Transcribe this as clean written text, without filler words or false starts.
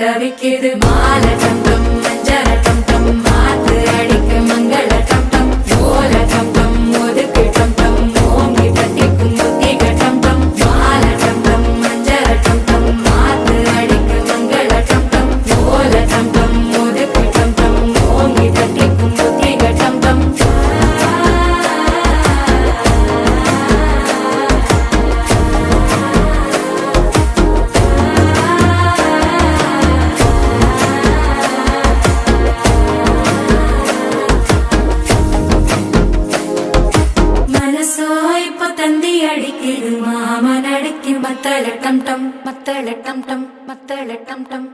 தவிக்குது மாலை டம் டம் மஞ்சள டம் டம் மாத்து அடிக்க மங்கள டம் டம் ஓல டம் டம் ஒதுக்கு டம் டம் ஓங்கி தட்டிக்கும் புத்திக டம் டம் மாலை டம் டம் மஞ்சள டம் டம் மாத்து அடிக்க மங்கள டம் டம் ஓல டம் டம் ஒதுக்கு டம் டம் ஓங்கி தட்டிக்கும் புத்திக டம் டம் தந்தி அடிக்குது மாமன் அடிக்கு மத்தள டம் டம் மத்தள டம் டம் மத்தள டம் டம்